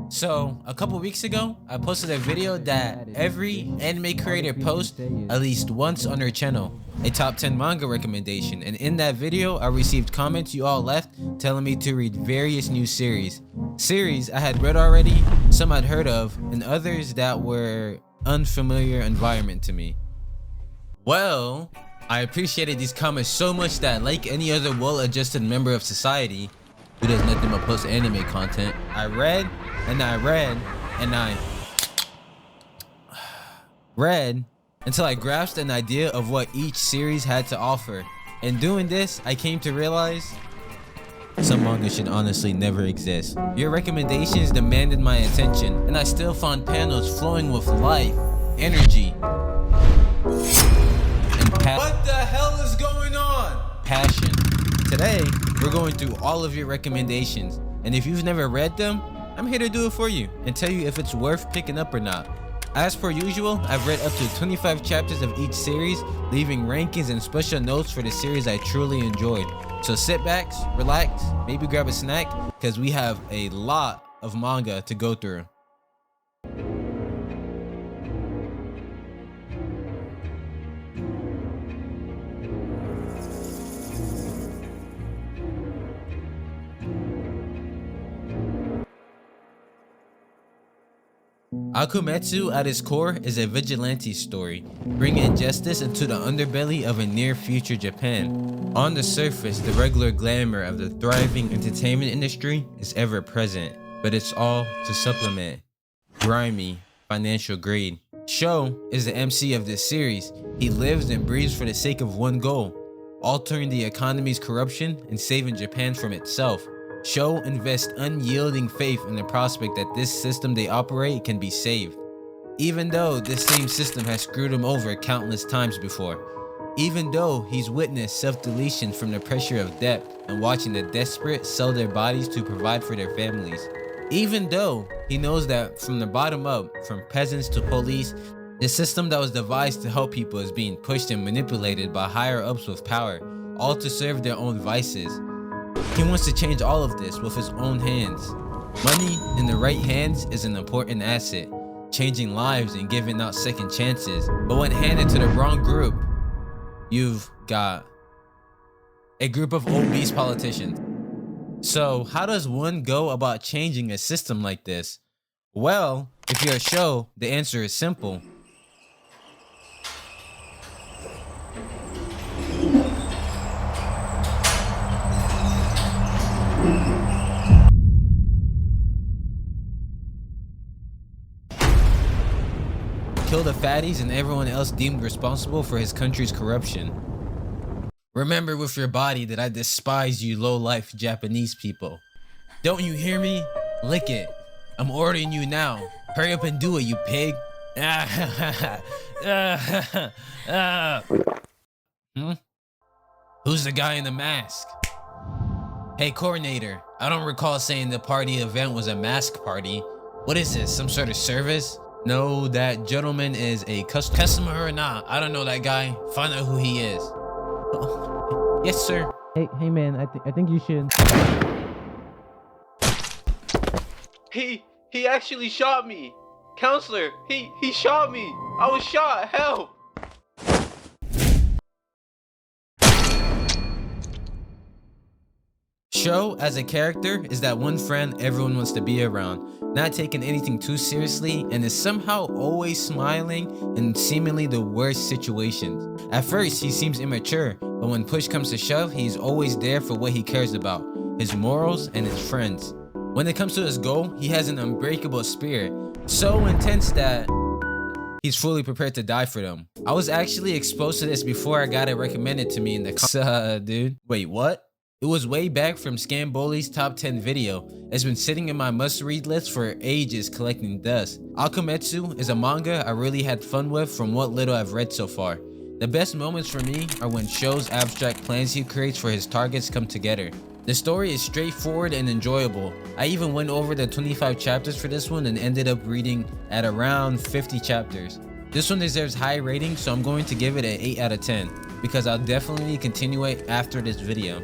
So, a couple weeks ago, I posted a video that every anime creator posts at least once on their channel, a top 10 manga recommendation, and in that video, I received comments you all left telling me to read various new series I had read already, some I'd heard of, and others that were unfamiliar environment to me. Well, I appreciated these comments so much that, like any other well-adjusted member of society who does nothing but post anime content, I read and I read and I read until I grasped an idea of what each series had to offer. In doing this, I came to realize some manga should honestly never exist. Your recommendations demanded my attention, and I still found panels flowing with life, energy, and what the hell is going on? Passion. Today, we're going through all of your recommendations, and if you've never read them, I'm here to do it for you and tell you if it's worth picking up or not. As per usual, I've read up to 25 chapters of each series, leaving rankings and special notes for the series I truly enjoyed. So sit back, relax, maybe grab a snack, because we have a lot of manga to go through. Akumetsu at its core is a vigilante story, bringing justice into the underbelly of a near-future Japan. On the surface, the regular glamour of the thriving entertainment industry is ever present, but it's all to supplement grimy financial greed. Sho is the MC of this series. He lives and breathes for the sake of one goal: altering the economy's corruption and saving Japan from itself. Sho invests unyielding faith in the prospect that this system they operate can be saved, even though this same system has screwed him over countless times before. Even though he's witnessed self-deletion from the pressure of debt and watching the desperate sell their bodies to provide for their families. Even though he knows that from the bottom up, from peasants to police, the system that was devised to help people is being pushed and manipulated by higher-ups with power, all to serve their own vices. He wants to change all of this with his own hands. Money in the right hands is an important asset, changing lives and giving out second chances. But when handed to the wrong group, you've got a group of obese politicians. So how does one go about changing a system like this? Well, if you're a Sho, the answer is simple. Kill the fatties and everyone else deemed responsible for his country's corruption. Remember with your body that I despise you low-life Japanese people. Don't you hear me? Lick it. I'm ordering you now. Hurry up and do it, you pig. Who's the guy in the mask? Hey, coordinator. I don't recall saying the party event was a mask party. What is this, some sort of service? No, that gentleman is a customer or not. I don't know that guy. Find out who he is. Oh, yes, sir. Hey, man. I think you should. He actually shot me. Counselor, he shot me. I was shot. Help. Sho, as a character, is that one friend everyone wants to be around, not taking anything too seriously, and is somehow always smiling in seemingly the worst situations. At first, he seems immature, but when push comes to shove, he's always there for what he cares about, his morals and his friends. When it comes to his goal, he has an unbreakable spirit, so intense that he's fully prepared to die for them. I was actually exposed to this before I got it recommended to me in the dude. Wait, what? It was way back from Scamboli's top 10 video. It's been sitting in my must-read list for ages collecting dust. Akumetsu is a manga I really had fun with from what little I've read so far. The best moments for me are when Sho's abstract plans he creates for his targets come together. The story is straightforward and enjoyable. I even went over the 25 chapters for this one and ended up reading at around 50 chapters. This one deserves high rating, so I'm going to give it an 8 out of 10. because I'll definitely continue it after this video.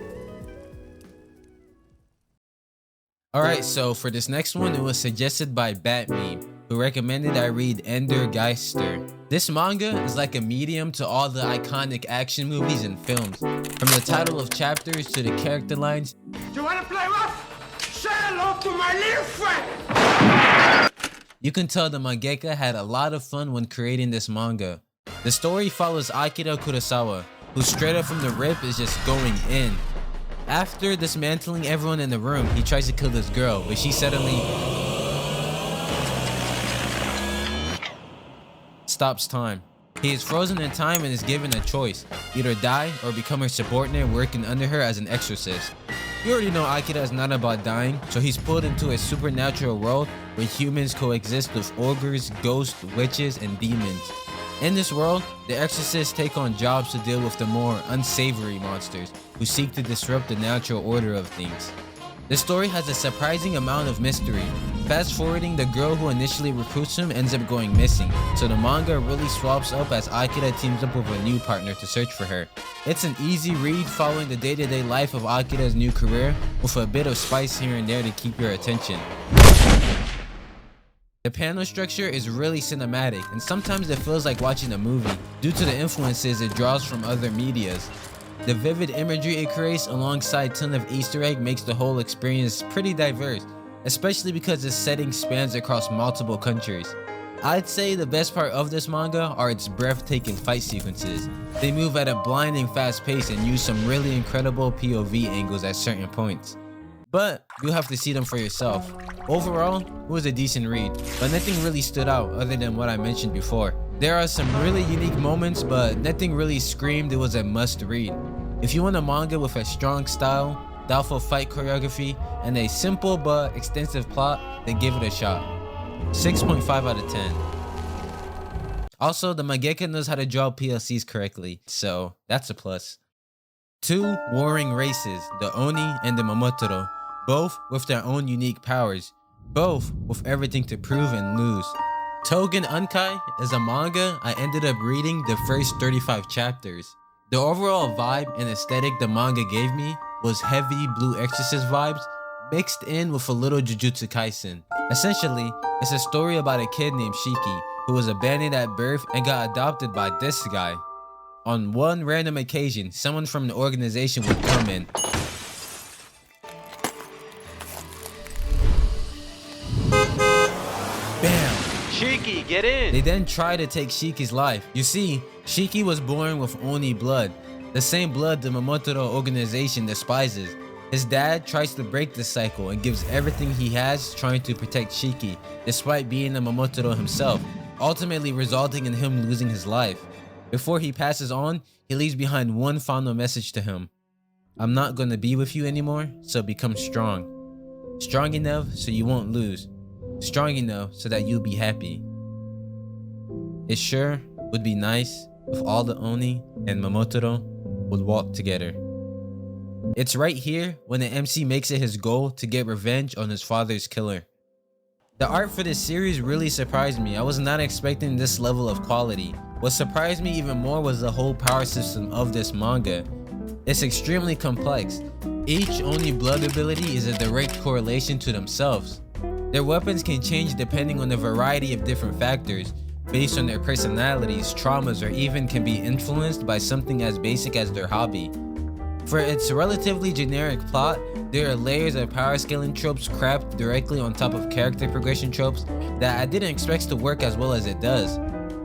Alright, so for this next one, it was suggested by Batmeme, who recommended I read Ender Geister. This manga is like a medium to all the iconic action movies and films. From the title of chapters to the character lines. You wanna play rough? Say hello to my little friend! You can tell the mangaka had a lot of fun when creating this manga. The story follows Akira Kurosawa, who straight up from the rip is just going in. After dismantling everyone in the room, he tries to kill this girl, but she suddenly stops time. He is frozen in time and is given a choice: either die or become her subordinate working under her as an exorcist. You already know Akira is not about dying, so he's pulled into a supernatural world where humans coexist with ogres, ghosts, witches, and demons. In this world, the exorcists take on jobs to deal with the more unsavory monsters who seek to disrupt the natural order of things. The story has a surprising amount of mystery. Fast forwarding, the girl who initially recruits him ends up going missing, so the manga really swaps up as Akira teams up with a new partner to search for her. It's an easy read following the day-to-day life of Akira's new career, with a bit of spice here and there to keep your attention. The panel structure is really cinematic, and sometimes it feels like watching a movie due to the influences it draws from other medias. The vivid imagery it creates alongside a ton of Easter egg makes the whole experience pretty diverse, especially because its setting spans across multiple countries. I'd say the best part of this manga are its breathtaking fight sequences. They move at a blinding fast pace and use some really incredible POV angles at certain points. But you'll have to see them for yourself. Overall, it was a decent read, but nothing really stood out other than what I mentioned before. There are some really unique moments, but nothing really screamed it was a must read. If you want a manga with a strong style, doubtful fight choreography, and a simple but extensive plot, then give it a shot. 6.5 out of 10. Also, the mangaka knows how to draw PLCs correctly, so that's a plus. Two warring races, the Oni and the Momotaro, both with their own unique powers, both with everything to prove and lose. Tougen Unkai is a manga I ended up reading the first 35 chapters. The overall vibe and aesthetic the manga gave me was heavy Blue Exorcist vibes mixed in with a little Jujutsu Kaisen. Essentially, it's a story about a kid named Shiki who was abandoned at birth and got adopted by this guy. On one random occasion, someone from the organization would come in. Bam! Shiki, get in! They then try to take Shiki's life. You see, Shiki was born with Oni blood, the same blood the Momotaro organization despises. His dad tries to break the cycle and gives everything he has trying to protect Shiki, despite being a Momotaro himself, ultimately resulting in him losing his life. Before he passes on, he leaves behind one final message to him. I'm not gonna be with you anymore, so become strong. Strong enough so you won't lose. Strong enough so that you'll be happy. It sure would be nice if all the Oni and Momotaro would walk together. It's right here when the MC makes it his goal to get revenge on his father's killer. The art for this series really surprised me. I was not expecting this level of quality. What surprised me even more was the whole power system of this manga. It's extremely complex. Each Oni blood ability is a direct correlation to themselves. Their weapons can change depending on a variety of different factors, based on their personalities, traumas, or even can be influenced by something as basic as their hobby. For its relatively generic plot, there are layers of power scaling tropes crafted directly on top of character progression tropes that I didn't expect to work as well as it does.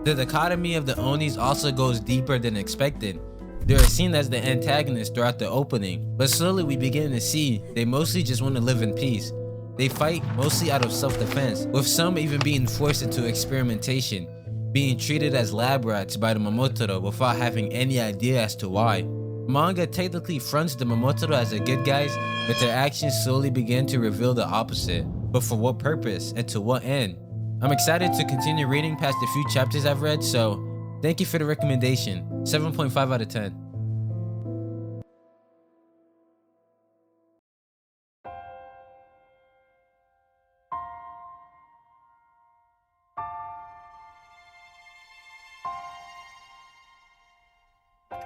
The dichotomy of the Onis also goes deeper than expected. They are seen as the antagonists throughout the opening, but slowly we begin to see they mostly just want to live in peace. They fight mostly out of self-defense, with some even being forced into experimentation, being treated as lab rats by the Momotaro without having any idea as to why. Manga technically fronts the Momotaro as the good guys, but their actions slowly begin to reveal the opposite. But for what purpose and to what end? I'm excited to continue reading past the few chapters I've read, so thank you for the recommendation. 7.5 out of 10.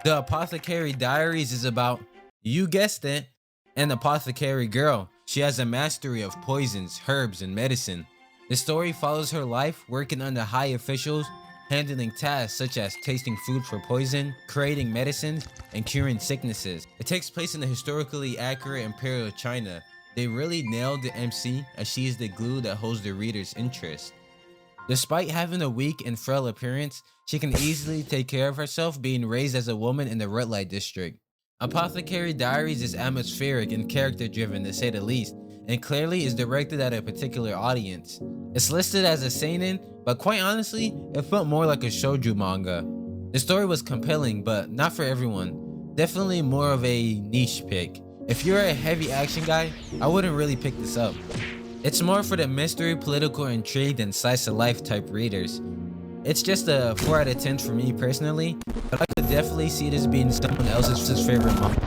The Apothecary Diaries is about, you guessed it, an apothecary girl. She has a mastery of poisons, herbs, and medicine. The story follows her life working under high officials, handling tasks such as tasting food for poison, creating medicines, and curing sicknesses. It takes place in the historically accurate Imperial China. They really nailed the MC, as she is the glue that holds the reader's interest. Despite having a weak and frail appearance, she can easily take care of herself, being raised as a woman in the red light district. Apothecary Diaries is atmospheric and character driven to say the least, and clearly is directed at a particular audience. It's listed as a seinen, but quite honestly, it felt more like a shoujo manga. The story was compelling, but not for everyone. Definitely more of a niche pick. If you're a heavy action guy, I wouldn't really pick this up. It's more for the mystery, political intrigue, and slice of life type readers. It's just a 4 out of 10 for me personally, but I could definitely see this being someone else's favorite manga.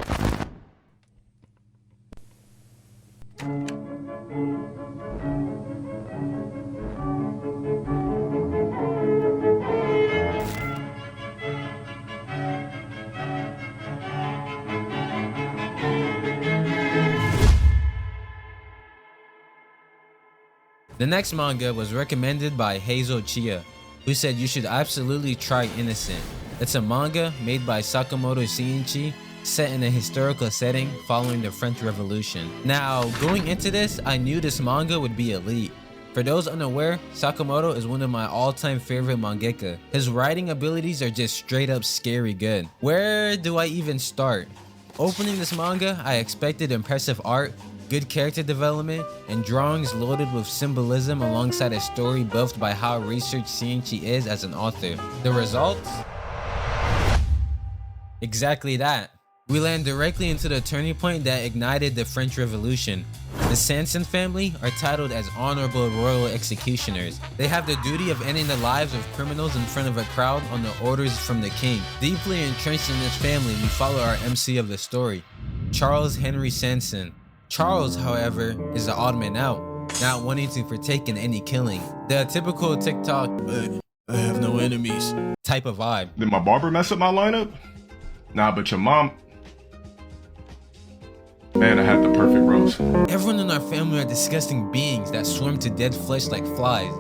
The next manga was recommended by Hazel Chia, who said you should absolutely try Innocent. It's a manga made by Sakamoto Shinichi, set in a historical setting following the French Revolution. Now, going into this, I knew this manga would be elite. For those unaware, Sakamoto is one of my all-time favorite mangaka. His writing abilities are just straight up scary good. Where do I even start? Opening this manga, I expected impressive art, good character development, and drawings loaded with symbolism alongside a story buffed by how researched Shinichi is as an author. The results? Exactly that. We land directly into the turning point that ignited the French Revolution. The Sanson family are titled as honorable royal executioners. They have the duty of ending the lives of criminals in front of a crowd on the orders from the king. Deeply entrenched in this family, we follow our MC of the story, Charles Henry Sanson. Charles, however, is the odd man out, not wanting to partake in any killing. The typical TikTok, I have no enemies type of vibe. Did my barber mess up my lineup? Nah, but your mom... Man, I had the perfect roast. Everyone in our family are disgusting beings that swim to dead flesh like flies.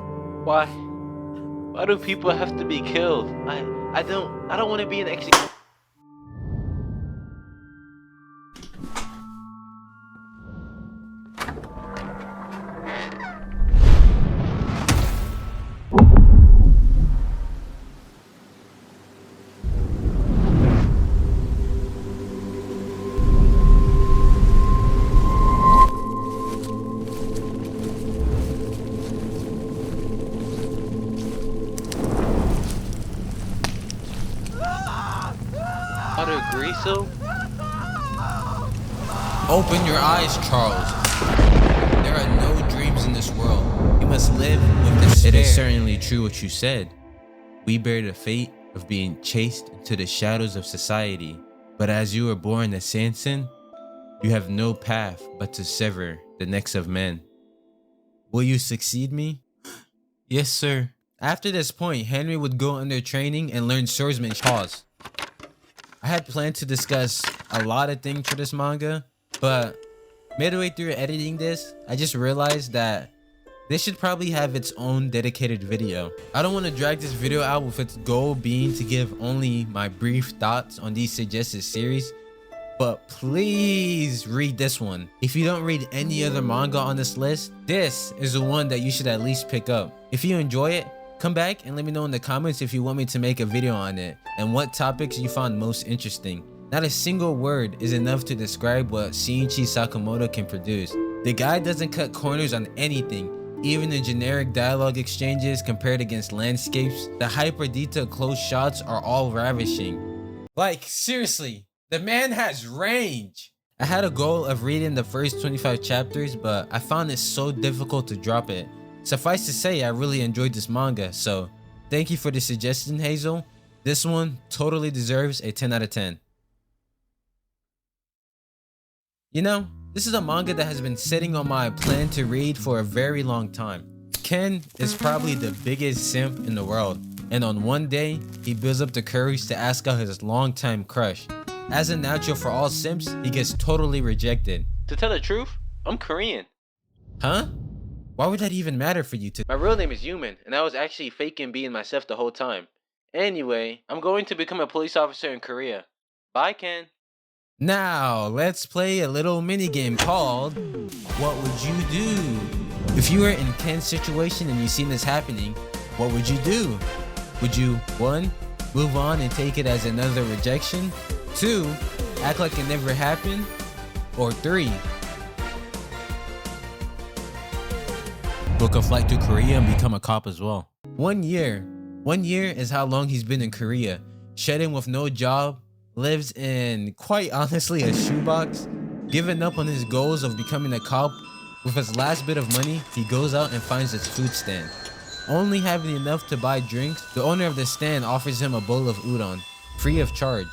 Why? Why do people have to be killed? I don't want to be an executioner. Open your eyes, Charles. There are no dreams in this world. You must live with despair. It is certainly true what you said. We bear the fate of being chased into the shadows of society. But as you were born a Sanson, you have no path but to sever the necks of men. Will you succeed me? Yes, sir. After this point, Henry would go under training and learn swordsmanship. Pause. I had planned to discuss a lot of things for this manga, but midway through editing this, I just realized that this should probably have its own dedicated video. I don't want to drag this video out with its goal being to give only my brief thoughts on these suggested series, but please read this one. If you don't read any other manga on this list, this is the one that you should at least pick up. If you enjoy it, come back and let me know in the comments if you want me to make a video on it and what topics you found most interesting. Not a single word is enough to describe what Shinichi Sakamoto can produce. The guy doesn't cut corners on anything. Even the generic dialogue exchanges compared against landscapes, the hyper detailed close shots are all ravishing. Like, seriously, the man has range. I had a goal of reading the first 25 chapters, but I found it so difficult to drop it. Suffice to say, I really enjoyed this manga, so thank you for the suggestion, Hazel. This one totally deserves a 10 out of 10. You know, this is a manga that has been sitting on my plan to read for a very long time. Ken is probably the biggest simp in the world. and on one day, he builds up the courage to ask out his longtime crush. As a natural for all simps, he gets totally rejected. To tell the truth, I'm Korean. Huh? Why would that even matter for you to— My real name is Human, and I was actually faking being myself the whole time. Anyway, I'm going to become a police officer in Korea. Bye, Ken. Now, let's play a little minigame called What Would You Do? If you were in Ken's situation and you seen this happening, what would you do? Would you 1. Move on and take it as another rejection? 2. Act like it never happened? Or 3. Book a flight to Korea and become a cop as well. 1 year. 1 year is how long he's been in Korea. Shedding with no job, lives in, quite honestly, a shoebox. Giving up on his goals of becoming a cop, with his last bit of money, he goes out and finds his food stand. Only having enough to buy drinks, the owner of the stand offers him a bowl of udon, free of charge.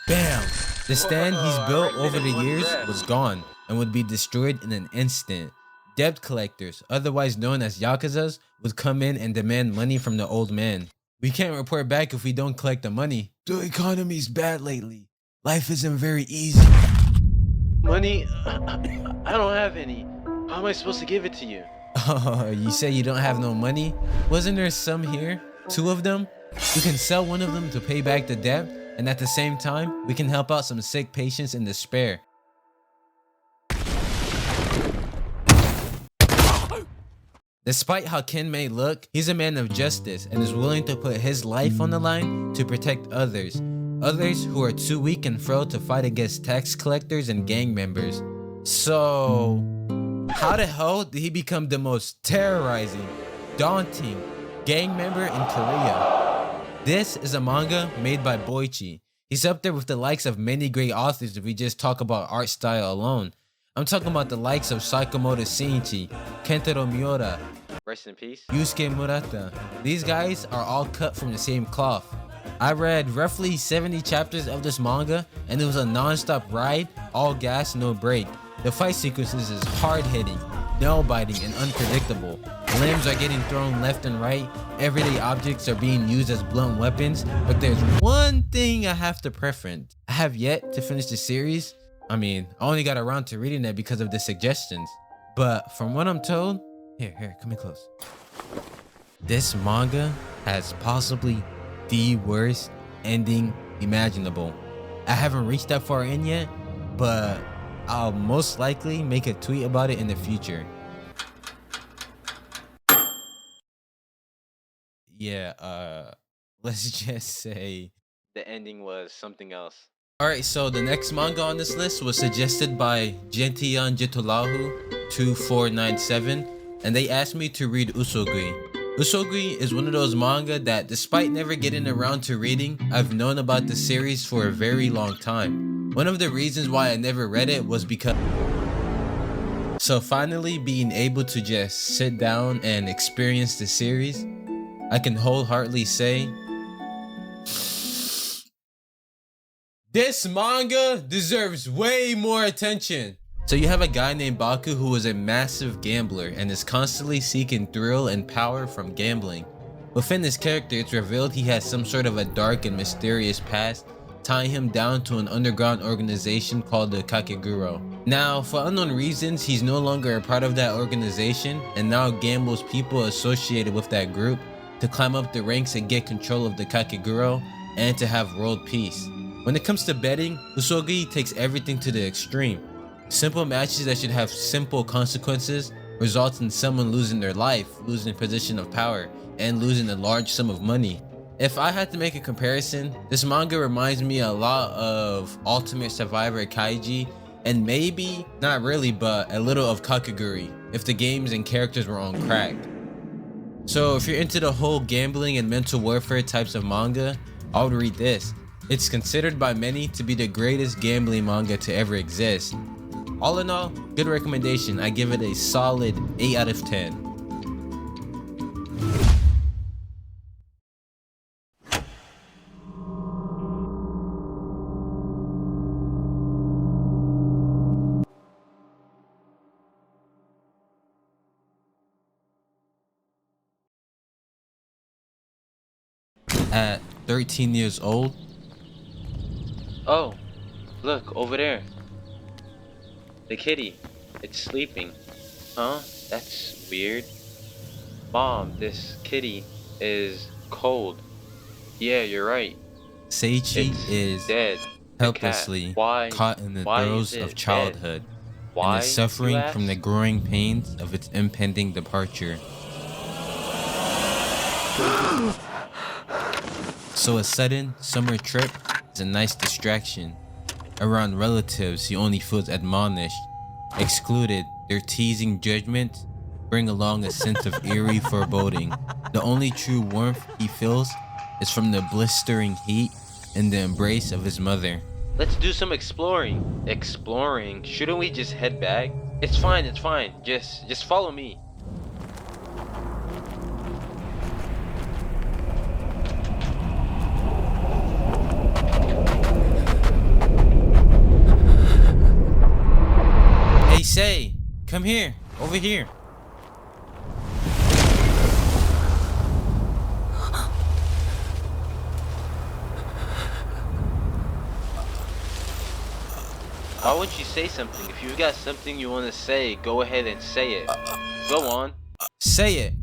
Bam! The stand he's built over the years was gone and would be destroyed in an instant. Debt collectors, otherwise known as Yakuzas, would come in and demand money from the old man. We can't report back if we don't collect the money. The economy's bad lately. Life isn't very easy. Money? I don't have any. How am I supposed to give it to you? Oh, you say you don't have no money? Wasn't there some here? 2 of them? You can sell one of them to pay back the debt, and at the same time, we can help out some sick patients in despair. Despite how Ken may look, he's a man of justice and is willing to put his life on the line to protect others. Others who are too weak and frail to fight against tax collectors and gang members. So, how the hell did he become the most terrorizing, daunting gang member in Korea? This is a manga made by Boichi. He's up there with the likes of many great authors if we just talk about art style alone. I'm talking about the likes of Sakamoto Shinichi, Kentaro Miura, Rest in peace. Yusuke Murata. These guys are all cut from the same cloth. I read roughly 70 chapters of this manga and it was a non-stop ride, all gas, no break. The fight sequences is hard-hitting, nail-biting, and unpredictable. Limbs are getting thrown left and right, everyday objects are being used as blunt weapons, but there's one thing I have to preference. I have yet to finish the series. I only got around to reading it because of the suggestions. But from what I'm told, here, come in close. This manga has possibly the worst ending imaginable. I haven't reached that far in yet, but I'll most likely make a tweet about it in the future. Yeah, let's just say The ending was something else. Alright, so the next manga on this list was suggested by Gentian Jitolahu 2497, and they asked me to read Usogui. Usogui is one of those manga that, despite never getting around to reading, I've known about the series for a very long time. One of the reasons why I never read it was because... So finally being able to just sit down and experience the series, I can wholeheartedly say, this manga deserves way more attention. So you have a guy named Baku who is a massive gambler and is constantly seeking thrill and power from gambling. Within his character, it's revealed he has some sort of a dark and mysterious past, tying him down to an underground organization called the Kakegurou. Now, for unknown reasons, he's no longer a part of that organization and now gambles people associated with that group to climb up the ranks and get control of the Kakegurou and to have world peace. When it comes to betting, Usogui takes everything to the extreme. Simple matches that should have simple consequences result in someone losing their life, losing position of power, and losing a large sum of money. If I had to make a comparison, this manga reminds me a lot of Ultimate Survivor Kaiji, and maybe, not really, but a little of Kakegurui, if the games and characters were on crack. So if you're into the whole gambling and mental warfare types of manga, I would read this. It's considered by many to be the greatest gambling manga to ever exist. All in all, good recommendation. I give it a solid 8 out of 10. at 13 years old. Oh, look, over there. The kitty. It's sleeping. Huh? That's weird. Mom, this kitty is cold. Yeah, you're right. Seichi It's is dead. The cat. helplessly Why? caught in the Why throes is of it childhood dead? and Why, is you suffering from the ask? growing pains of its impending departure. So a sudden summer trip is a nice distraction. Around relatives, he only feels admonished, excluded. Their teasing judgment bring along a sense of eerie foreboding. The only true warmth he feels is from the blistering heat and the embrace of his mother. Let's do some exploring. Exploring? Shouldn't we just head back? It's fine, it's fine. Just follow me. Hey, Sei, come here, over here. Why wouldn't you say something? If you've got something you want to say, go ahead and say it. Go on. Say it.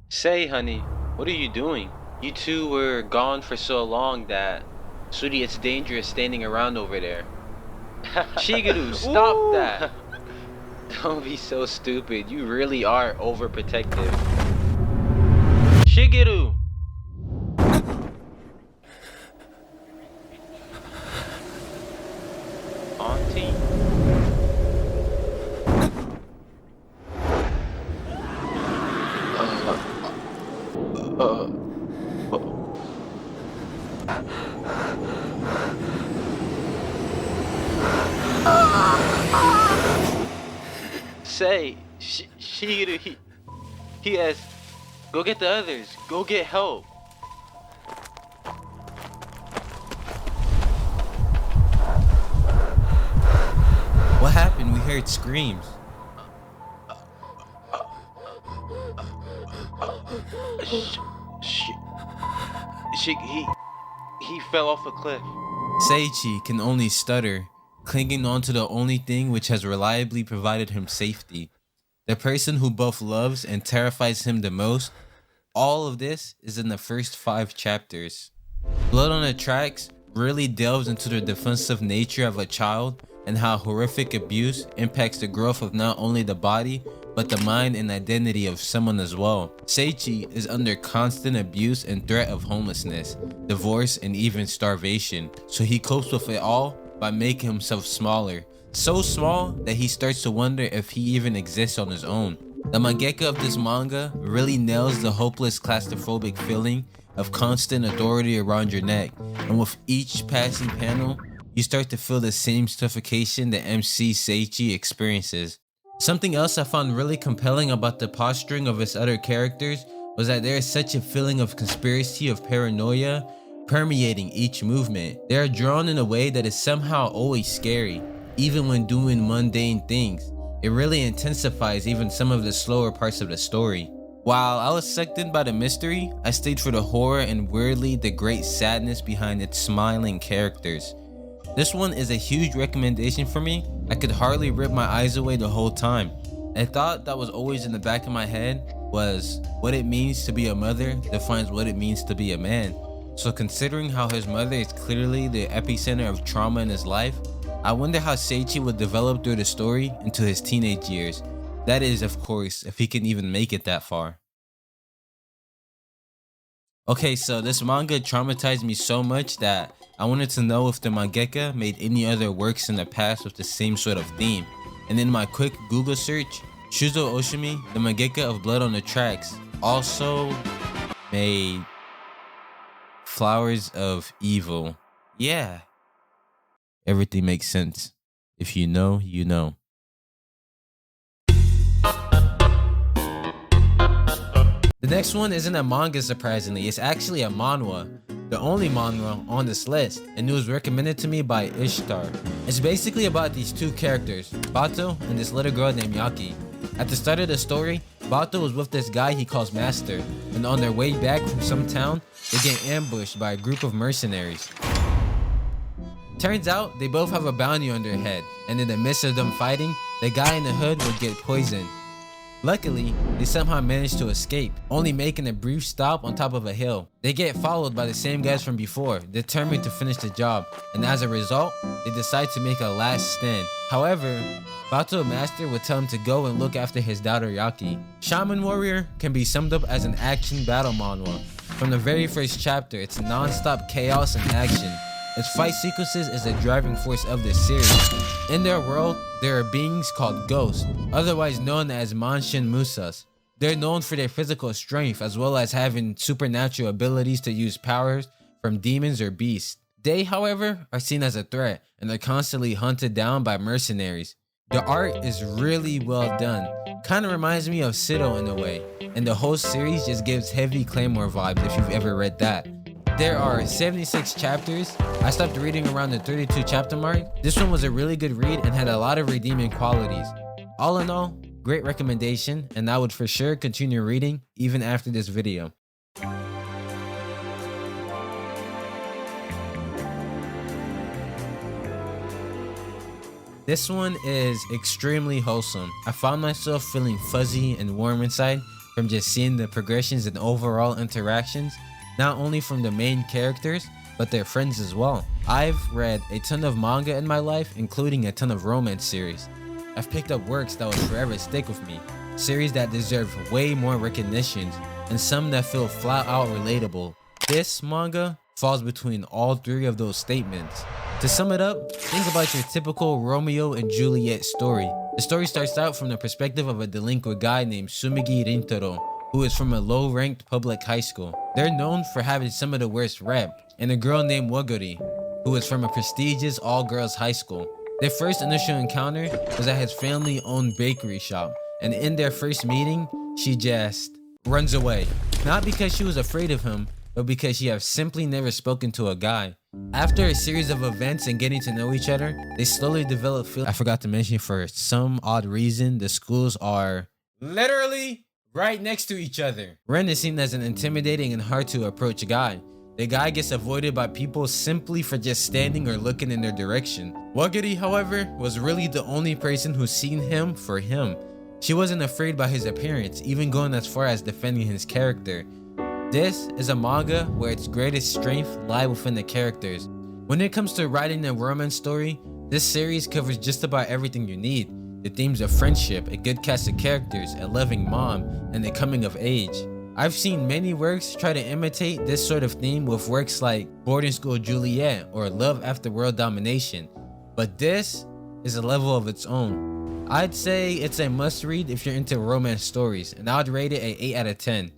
Say, honey, what are you doing? You two were gone for so long that... Sweetie, it's dangerous standing around over there. Shigeru, stop that! Don't be so stupid. You really are overprotective. Shigeru! Auntie? Say, Shigeru, he has... Go get the others. Go get help. What happened? We heard screams. He fell off a cliff. Seichi can only stutter, clinging on to the only thing which has reliably provided him safety. The person who both loves and terrifies him the most. All of this is in the first 5 chapters. Blood on the Tracks really delves into the defensive nature of a child and how horrific abuse impacts the growth of not only the body, but the mind and identity of someone as well. Seichi is under constant abuse and threat of homelessness, divorce, and even starvation, so he copes with it all by making himself smaller. So small that he starts to wonder if he even exists on his own. The mangaka of this manga really nails the hopeless claustrophobic feeling of constant authority around your neck, and with each passing panel, you start to feel the same suffocation that MC Seichi experiences. Something else I found really compelling about the posturing of his other characters was that there is such a feeling of conspiracy of paranoia permeating each movement. They are drawn in a way that is somehow always scary, even when doing mundane things. It really intensifies even some of the slower parts of the story. While I was sucked in by the mystery, I stayed for the horror and weirdly the great sadness behind its smiling characters. This one is a huge recommendation for me. I could hardly rip my eyes away the whole time. A thought that was always in the back of my head was what it means to be a mother defines what it means to be a man. So considering how his mother is clearly the epicenter of trauma in his life, I wonder how Seichi would develop through the story into his teenage years. That is, of course, if he can even make it that far. Okay, so this manga traumatized me so much that I wanted to know if the mangaka made any other works in the past with the same sort of theme. And in my quick Google search, Shuzo Oshimi, the mangaka of Blood on the Tracks, also made Flowers of Evil. Yeah. Everything makes sense. If you know, you know. The next one isn't a manga, surprisingly. It's actually a manhwa. The only manhwa on this list, and it was recommended to me by Ishtar. It's basically about these two characters, Bato and this little girl named Yaki. At the start of the story, Bato was with this guy he calls Master, and on their way back from some town, they get ambushed by a group of mercenaries. Turns out, they both have a bounty on their head, and in the midst of them fighting, the guy in the hood would get poisoned. Luckily, they somehow manage to escape, only making a brief stop on top of a hill. They get followed by the same guys from before, determined to finish the job, and as a result, they decide to make a last stand. However, Bato Master would tell him to go and look after his daughter Yaki. Shaman Warrior can be summed up as an action battle manhwa. From the very first chapter, it's non-stop chaos and action. Its fight sequences is the driving force of this series. In their world, there are beings called ghosts, otherwise known as Manshin Musas. They're known for their physical strength as well as having supernatural abilities to use powers from demons or beasts. They, however, are seen as a threat and are constantly hunted down by mercenaries. The art is really well done. Kinda reminds me of Sido in a way, and the whole series just gives heavy Claymore vibes if you've ever read that. There are 76 chapters. I stopped reading around the 32 chapter mark. This one was a really good read and had a lot of redeeming qualities. All in all, great recommendation, and I would for sure continue reading even after this video. This one is extremely wholesome. I found myself feeling fuzzy and warm inside from just seeing the progressions and overall interactions, not only from the main characters, but their friends as well. I've read a ton of manga in my life, including a ton of romance series. I've picked up works that will forever stick with me, series that deserve way more recognition, and some that feel flat out relatable. This manga falls between all three of those statements. To sum it up, think about your typical Romeo and Juliet story. The story starts out from the perspective of a delinquent guy named Sumigi Rintaro, who is from a low-ranked public high school. They're known for having some of the worst rep, and a girl named Waguri, who is from a prestigious all-girls high school. Their first initial encounter was at his family-owned bakery shop, and in their first meeting, she just runs away. Not because she was afraid of him, but because she has simply never spoken to a guy. After a series of events and getting to know each other, they slowly develop I forgot to mention, for some odd reason, the schools are literally right next to each other. Ren is seen as an intimidating and hard to approach guy. The guy gets avoided by people simply for just standing or looking in their direction. Waguri, however, was really the only person who's seen him for him. She wasn't afraid by his appearance, even going as far as defending his character. This is a manga where its greatest strength lie within the characters. When it comes to writing a romance story, this series covers just about everything you need. The themes of friendship, a good cast of characters, a loving mom, and the coming of age. I've seen many works try to imitate this sort of theme with works like Boarding School Juliet or Love After World Domination, but this is a level of its own. I'd say it's a must read if you're into romance stories, and I'd rate it an 8 out of 10.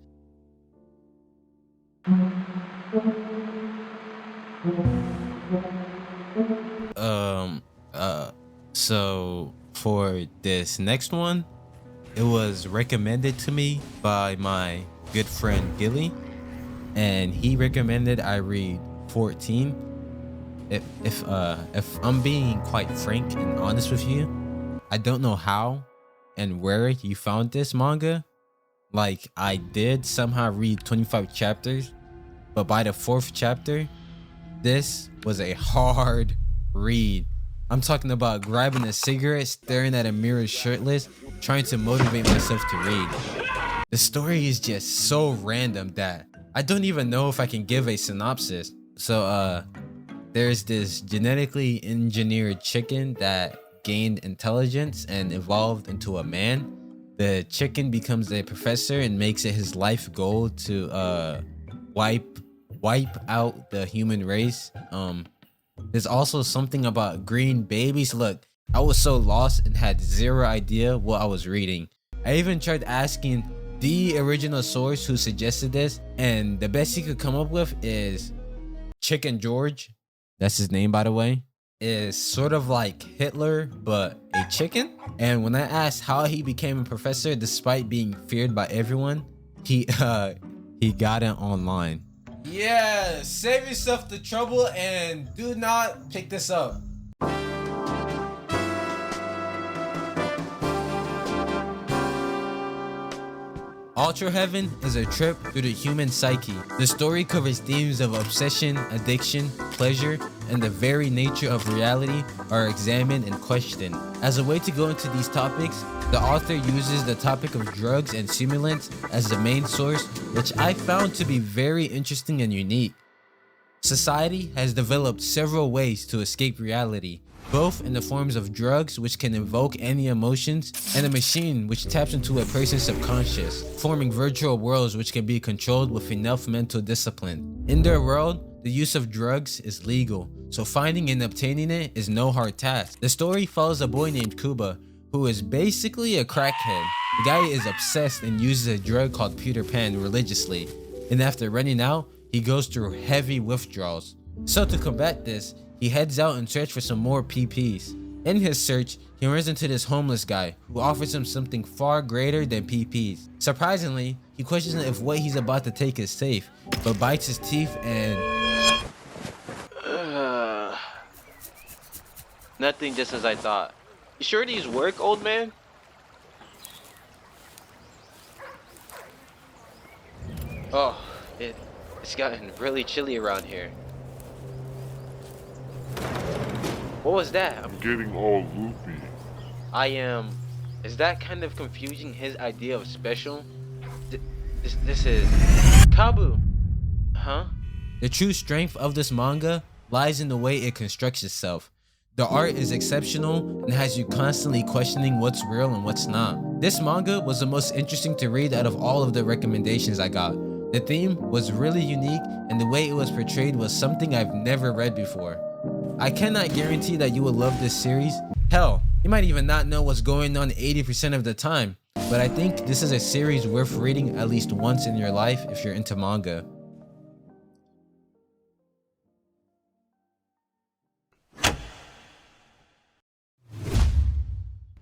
So for this next one, it was recommended to me by my good friend Gilly, and he recommended I read 14. If I'm being quite frank and honest with you, I don't know how and where you found this manga. Like, I did somehow read 25 chapters, but by the 4th chapter, this was a hard read. I'm talking about grabbing a cigarette, staring at a mirror shirtless, trying to motivate myself to read. The story is just so random that I don't even know if I can give a synopsis. So there's this genetically engineered chicken that gained intelligence and evolved into a man. The chicken becomes a professor and makes it his life goal to wipe out the human race. There's also something about green babies. Look, I was so lost and had zero idea what I was reading. I even tried asking the original source who suggested this, and the best he could come up with is Chicken George. That's his name, by the way. Is sort of like Hitler, but a chicken. And when I asked how he became a professor despite being feared by everyone, he got it online. Yeah, save yourself the trouble and do not pick this up. Ultra Heaven is a trip through the human psyche. The story covers themes of obsession, addiction, pleasure, and the very nature of reality are examined and questioned. As a way to go into these topics, the author uses the topic of drugs and stimulants as the main source, which I found to be very interesting and unique. Society has developed several ways to escape reality, both in the forms of drugs, which can evoke any emotions, and a machine which taps into a person's subconscious, forming virtual worlds which can be controlled with enough mental discipline. In their world, the use of drugs is legal, so finding and obtaining it is no hard task. The story follows a boy named Kuba, who is basically a crackhead. The guy is obsessed and uses a drug called Peter Pan religiously, and after running out, he goes through heavy withdrawals. So to combat this, he heads out in search for some more PPs. In his search, he runs into this homeless guy who offers him something far greater than PPs. Surprisingly, he questions if what he's about to take is safe, but bites his teeth and... Nothing, just as I thought. You sure these work, old man? Oh, it's gotten really chilly around here. What was that? I'm getting all loopy. Is that kind of confusing his idea of special? This is... Kabu! Huh? The true strength of this manga lies in the way it constructs itself. The art is exceptional and has you constantly questioning what's real and what's not. This manga was the most interesting to read out of all of the recommendations I got. The theme was really unique and the way it was portrayed was something I've never read before. I cannot guarantee that you will love this series. Hell, you might even not know what's going on 80% of the time. But I think this is a series worth reading at least once in your life if you're into manga.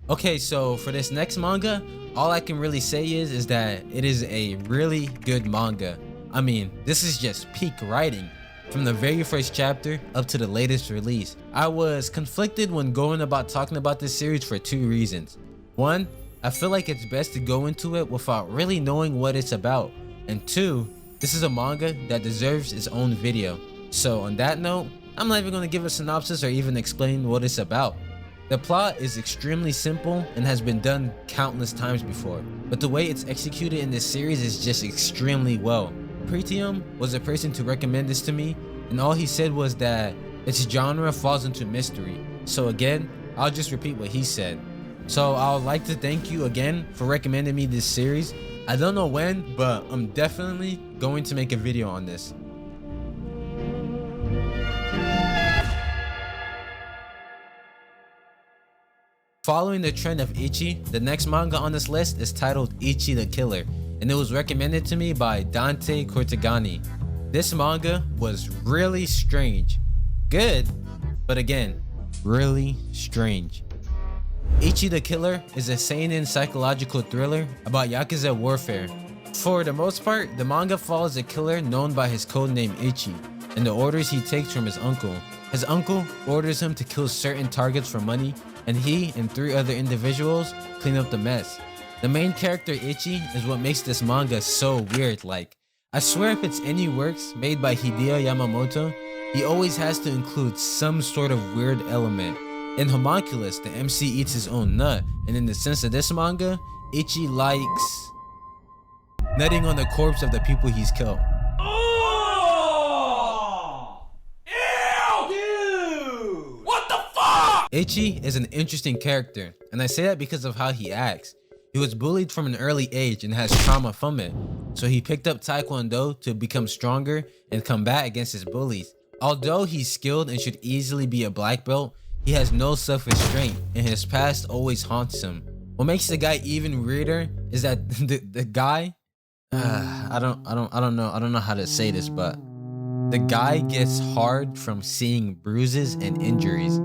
Okay, so for this next manga, all I can really say is that it is a really good manga. I mean, this is just peak writing. From the very first chapter up to the latest release. I was conflicted when going about talking about this series for two reasons. One, I feel like it's best to go into it without really knowing what it's about. And two, this is a manga that deserves its own video. So on that note, I'm not even going to give a synopsis or even explain what it's about. The plot is extremely simple and has been done countless times before, but the way it's executed in this series is just extremely well. Pritam was the person to recommend this to me, and all he said was that its genre falls into mystery. So again, I'll just repeat what he said. So I would like to thank you again for recommending me this series. I don't know when, but I'm definitely going to make a video on this. Following the trend of Ichi, the next manga on this list is titled Ichi the Killer, and it was recommended to me by Dante Crottogini. This manga was really strange. Good, but again, really strange. Ichi the Killer is a seinen psychological thriller about Yakuza warfare. For the most part, the manga follows a killer known by his codename Ichi, and the orders he takes from his uncle. His uncle orders him to kill certain targets for money, and he and 3 other individuals clean up the mess. The main character Ichi is what makes this manga so weird. Like, I swear if it's any works made by Hideo Yamamoto, he always has to include some sort of weird element. In Homunculus, the MC eats his own nut, and in the sense of this manga, Ichi likes nutting on the corpse of the people he's killed. Ichi is an interesting character, and I say that because of how he acts. He was bullied from an early age and has trauma from it, so he picked up Taekwondo to become stronger and combat against his bullies. Although he's skilled and should easily be a black belt, he has no self-restraint, and his past always haunts him. What makes the guy even weirder is that the guy, I don't know how to say this, but the guy gets hard from seeing bruises and injuries.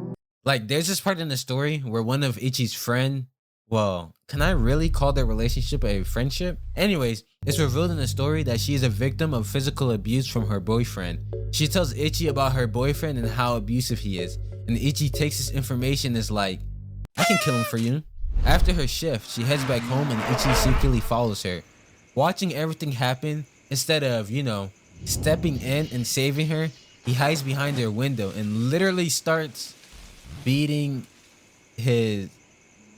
Like, there's this part in the story where one of Ichi's friend, well, can I really call their relationship a friendship? Anyways, it's revealed in the story that she is a victim of physical abuse from her boyfriend. She tells Ichi about her boyfriend and how abusive he is, and Ichi takes this information and is like, I can kill him for you. After her shift, she heads back home and Ichi secretly follows her. Watching everything happen, instead of, stepping in and saving her, he hides behind her window and literally starts beating his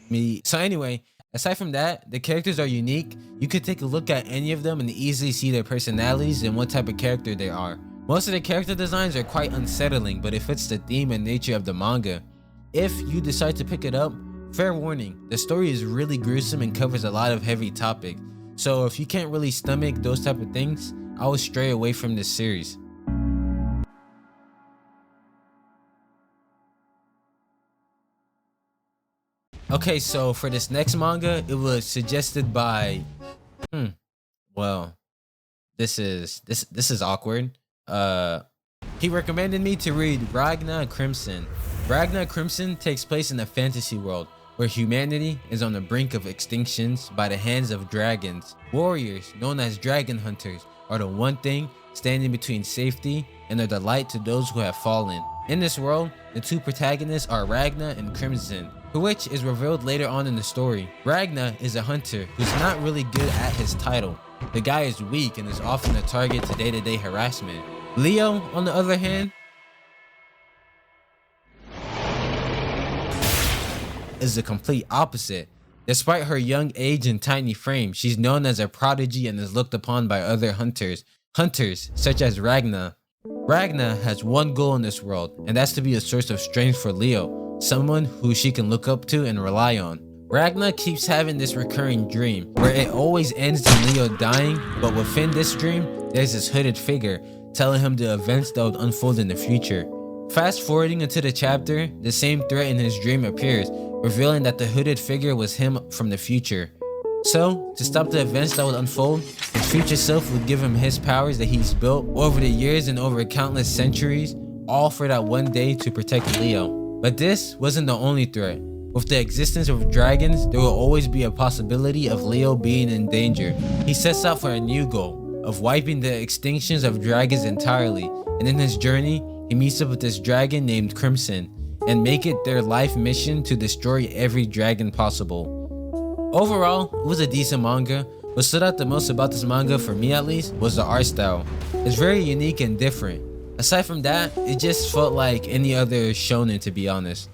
meat. So anyway, aside from that, the characters are unique. You could take a look at any of them and easily see their personalities and what type of character they are. Most of the character designs are quite unsettling, but it fits the theme and nature of the manga. If you decide to pick it up, fair warning, the story is really gruesome and covers a lot of heavy topics. So if you can't really stomach those type of things, I would stray away from this series. Okay, so for this next manga, it was suggested by well, this is awkward. He recommended me to read Ragna Crimson. Ragna Crimson takes place in a fantasy world where humanity is on the brink of extinctions by the hands of dragons. Warriors, known as dragon hunters, are the one thing standing between safety and a delight to those who have fallen. In this world, the two protagonists are Ragna and Crimson, which is revealed later on in the story. Ragna is a hunter who's not really good at his title. The guy is weak and is often a target to day-to-day harassment. Leo, on the other hand, is the complete opposite. Despite her young age and tiny frame, she's known as a prodigy and is looked upon by other hunters such as Ragna. Ragna has one goal in this world, and that's to be a source of strength for Leo, someone who she can look up to and rely on. Ragna keeps having this recurring dream where it always ends in Leo dying, but within this dream, there's this hooded figure telling him the events that would unfold in the future. Fast forwarding into the chapter, the same threat in his dream appears, revealing that the hooded figure was him from the future. So, to stop the events that would unfold, his future self would give him his powers that he's built over the years and over countless centuries, all for that one day to protect Leo. But this wasn't the only threat. With the existence of dragons, there will always be a possibility of Leo being in danger. He sets out for a new goal, of wiping the extinctions of dragons entirely, and in his journey, he meets up with this dragon named Crimson, and make it their life mission to destroy every dragon possible. Overall, it was a decent manga. What stood out the most about this manga, for me at least, was the art style. It's very unique and different. Aside from that, it just felt like any other shonen, to be honest.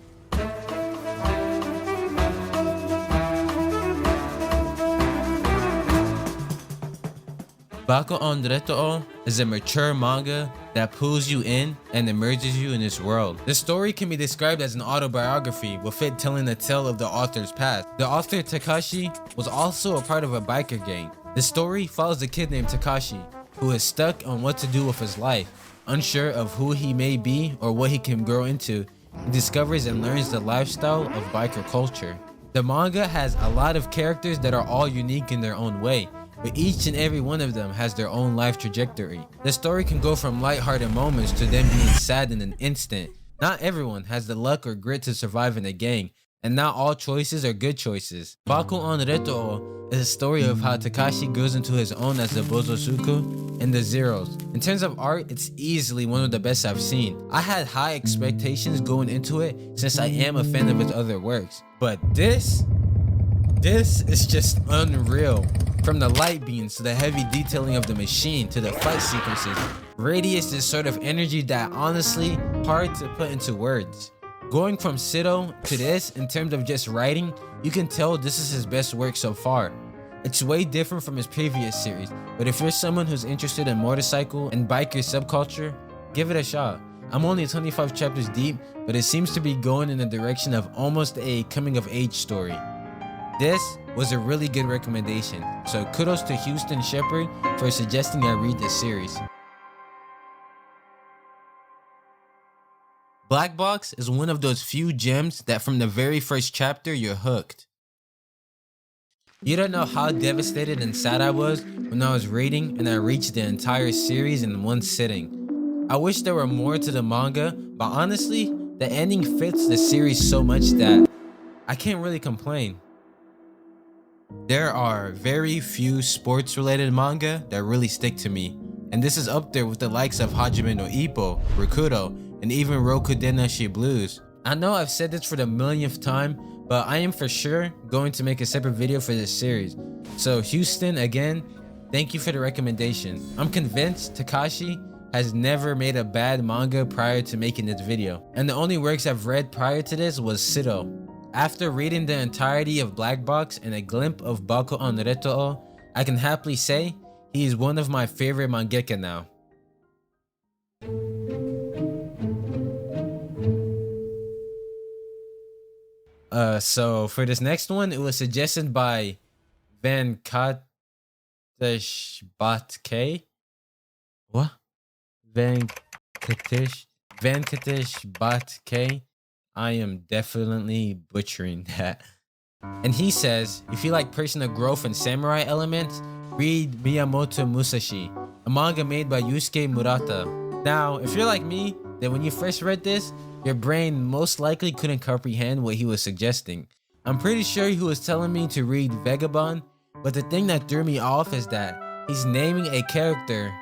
Bakuon Rettou is a mature manga that pulls you in and immerses you in this world. The story can be described as an autobiography, with it telling the tale of the author's past. The author Takashi was also a part of a biker gang. The story follows a kid named Takashi, who is stuck on what to do with his life. Unsure of who he may be or what he can grow into, he discovers and learns the lifestyle of biker culture. The manga has a lot of characters that are all unique in their own way, but each and every one of them has their own life trajectory. The story can go from lighthearted moments to them being sad in an instant. Not everyone has the luck or grit to survive in a gang, and not all choices are good choices. Bakuon Rettou is a story of how Takashi grows into his own as the Bozosuku and the Zeros. In terms of art, it's easily one of the best I've seen. I had high expectations going into it since I am a fan of his other works. But this is just unreal. From the light beams to the heavy detailing of the machine to the fight sequences, radiates this sort of energy that honestly hard to put into words. Going from Sito to this in terms of just writing, you can tell this is his best work so far. It's way different from his previous series, but if you're someone who's interested in motorcycle and biker subculture, give it a shot. I'm only 25 chapters deep, but it seems to be going in the direction of almost a coming of age story. This was a really good recommendation, so kudos to Houston Shepherd for suggesting I read this series. Black Box is one of those few gems that from the very first chapter you're hooked. You don't know how devastated and sad I was when I was reading and I reached the entire series in one sitting. I wish there were more to the manga, but honestly, the ending fits the series so much that I can't really complain. There are very few sports related manga that really stick to me, and this is up there with the likes of Hajime no Ippo, Rakuto, and even Rokudenashi Blues. I know I've said this for the millionth time, but I am for sure going to make a separate video for this series. So Houston, again, Thank you for the recommendation. I'm convinced Takashi has never made a bad manga prior to making this video, and the only works I've read prior to this was Sito. After reading the entirety of Black Box and a glimpse of Bakuon Rettou, I can happily say he is one of my favorite mangaka now. So for this next one, it was suggested by Vankatesh Bhat K. What? Vankatesh Bhat K. I am definitely butchering that. And he says, if you like personal growth and samurai elements, read Miyamoto Musashi, a manga made by Yusuke Murata. Now, if you're like me, then when you first read this, your brain most likely couldn't comprehend what he was suggesting. I'm pretty sure he was telling me to read Vagabond, but the thing that threw me off is that he's naming a character,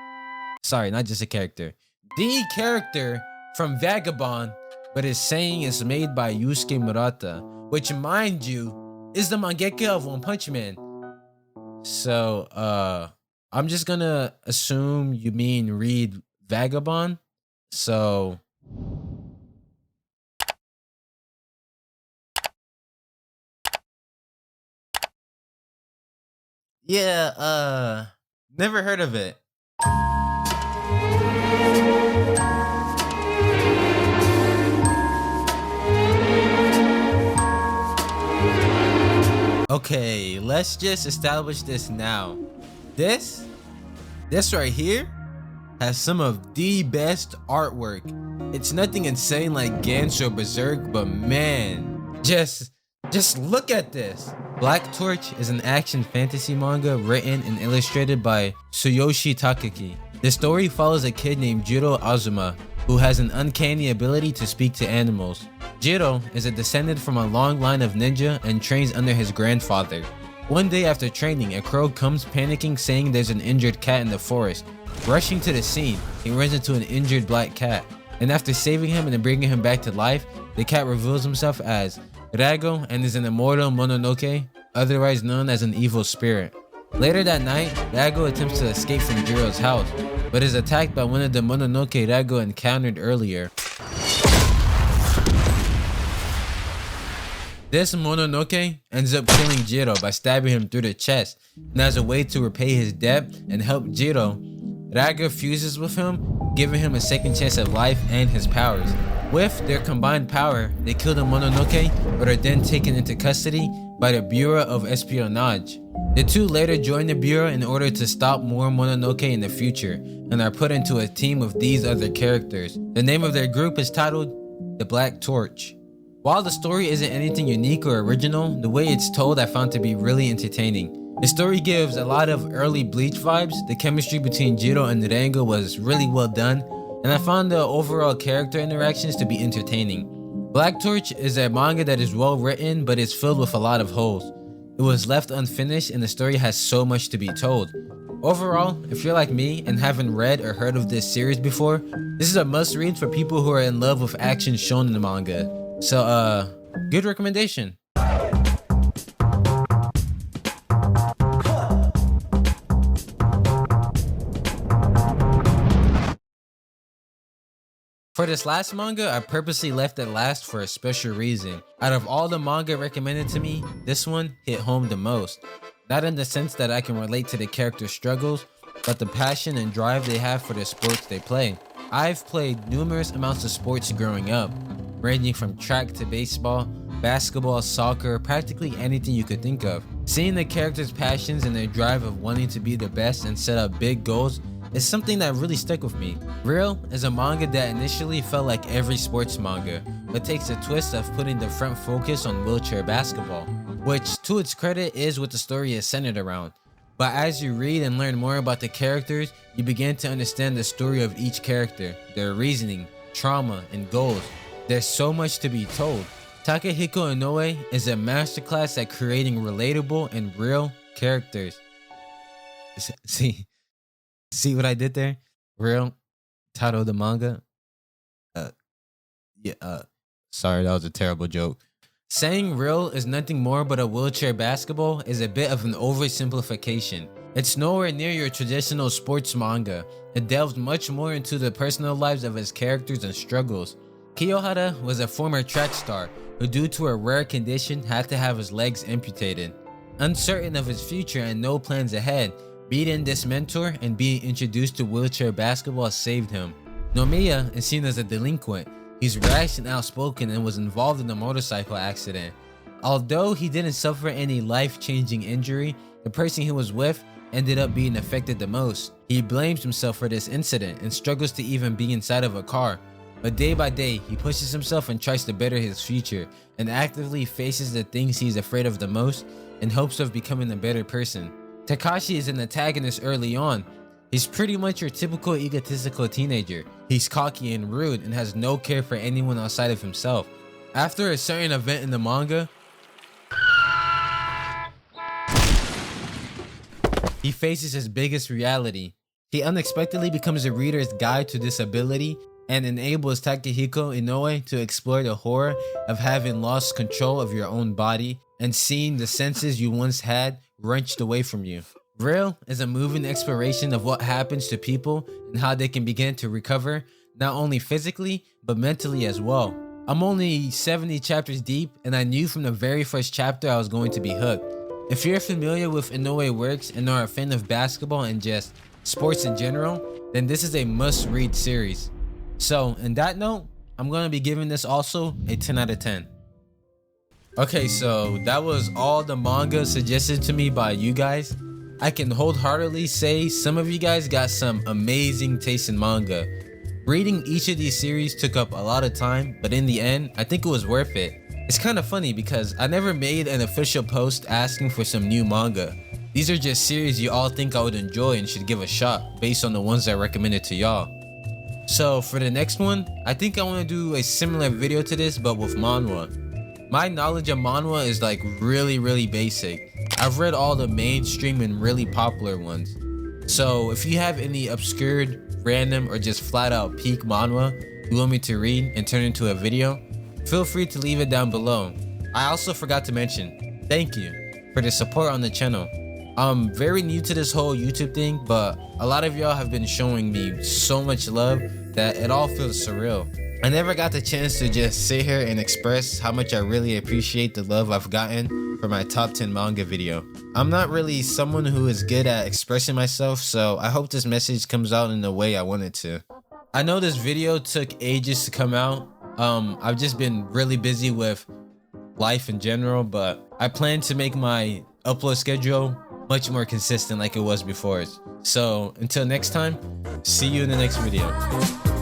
sorry, not just a character, the character from Vagabond, but is saying it's made by Yusuke Murata, which, mind you, is the mangaka of One Punch Man. So, I'm just gonna assume you mean read Vagabond. So, yeah, never heard of it. Okay, let's just establish this now. This right here has some of the best artwork. It's nothing insane like Gantz or Berserk, but man, just look at this. Black Torch is an action fantasy manga written and illustrated by Tsuyoshi Takaki. The story follows a kid named Jiro Azuma, who has an uncanny ability to speak to animals. Jiro is a descendant from a long line of ninja and trains under his grandfather. One day after training, a crow comes panicking saying there's an injured cat in the forest. Rushing to the scene, he runs into an injured black cat, and after saving him and bringing him back to life, the cat reveals himself as Rago and is an immortal Mononoke, otherwise known as an evil spirit. Later that night, Rago attempts to escape from Jiro's house, but is attacked by one of the Mononoke Rago encountered earlier. This Mononoke ends up killing Jiro by stabbing him through the chest, and as a way to repay his debt and help Jiro, Raga fuses with him, giving him a second chance at life and his powers. With their combined power, they kill the Mononoke, but are then taken into custody by the Bureau of Espionage. The two later join the Bureau in order to stop more Mononoke in the future, and are put into a team of these other characters. The name of their group is titled The Black Torch. While the story isn't anything unique or original, the way it's told I found to be really entertaining. The story gives a lot of early Bleach vibes. The chemistry between Jiro and Rango was really well done, and I found the overall character interactions to be entertaining. Black Torch is a manga that is well written, but is filled with a lot of holes. It was left unfinished and the story has so much to be told. Overall, if you're like me and haven't read or heard of this series before, this is a must read for people who are in love with action shown in the manga. So, good recommendation. For this last manga, I purposely left it last for a special reason. Out of all the manga recommended to me, this one hit home the most. Not in the sense that I can relate to the character's struggles, but the passion and drive they have for the sports they play. I've played numerous amounts of sports growing up, ranging from track to baseball, basketball, soccer, practically anything you could think of. Seeing the characters' passions and their drive of wanting to be the best and set up big goals is something that really stuck with me. Real is a manga that initially felt like every sports manga, but takes a twist of putting the front focus on wheelchair basketball, which to its credit is what the story is centered around. But as you read and learn more about the characters, you begin to understand the story of each character, their reasoning, trauma, and goals. There's so much to be told. Takehiko Inoue is a masterclass at creating relatable and real characters. See what I did there? Real title of the manga. Sorry, that was a terrible joke. Saying real is nothing more but a wheelchair basketball is a bit of an oversimplification. It's nowhere near your traditional sports manga. It delved much more into the personal lives of his characters and struggles. Kiyohara was a former track star who, due to a rare condition, had to have his legs amputated. Uncertain of his future and no plans ahead, meeting this mentor and being introduced to wheelchair basketball saved him. Nomiya is seen as a delinquent. He's rash and outspoken and was involved in a motorcycle accident. Although he didn't suffer any life-changing injury, the person he was with ended up being affected the most. He blames himself for this incident and struggles to even be inside of a car. But day by day, he pushes himself and tries to better his future and actively faces the things he's afraid of the most in hopes of becoming a better person. Takashi is an antagonist early on. He's pretty much your typical egotistical teenager. He's cocky and rude and has no care for anyone outside of himself. After a certain event in the manga, he faces his biggest reality. He unexpectedly becomes a reader's guide to disability and enables Takehiko Inoue to explore the horror of having lost control of your own body and seeing the senses you once had wrenched away from you. Real is a moving exploration of what happens to people and how they can begin to recover, not only physically, but mentally as well. I'm only 70 chapters deep, and I knew from the very first chapter I was going to be hooked. If you're familiar with Inoue works and are a fan of basketball and just sports in general, then this is a must-read series. So, in that note, I'm going to be giving this also a 10 out of 10. Okay, so that was all the manga suggested to me by you guys. I can wholeheartedly say some of you guys got some amazing taste in manga. Reading each of these series took up a lot of time, but in the end, I think it was worth it. It's kind of funny because I never made an official post asking for some new manga. These are just series you all think I would enjoy and should give a shot based on the ones I recommended to y'all. So for the next one, I think I want to do a similar video to this but with manhwa. My knowledge of manhwa is like really basic. I've read all the mainstream and really popular ones. So if you have any obscured, random, or just flat out peak manhwa you want me to read and turn into a video, feel free to leave it down below. I also forgot to mention, thank you for the support on the channel. I'm very new to this whole YouTube thing, but a lot of y'all have been showing me so much love that it all feels surreal. I never got the chance to just sit here and express how much I really appreciate the love I've gotten for my top 10 manga video. I'm not really someone who is good at expressing myself, so I hope this message comes out in the way I want it to. I know this video took ages to come out. I've just been really busy with life in general, but I plan to make my upload schedule much more consistent like it was before. So until next time, see you in the next video.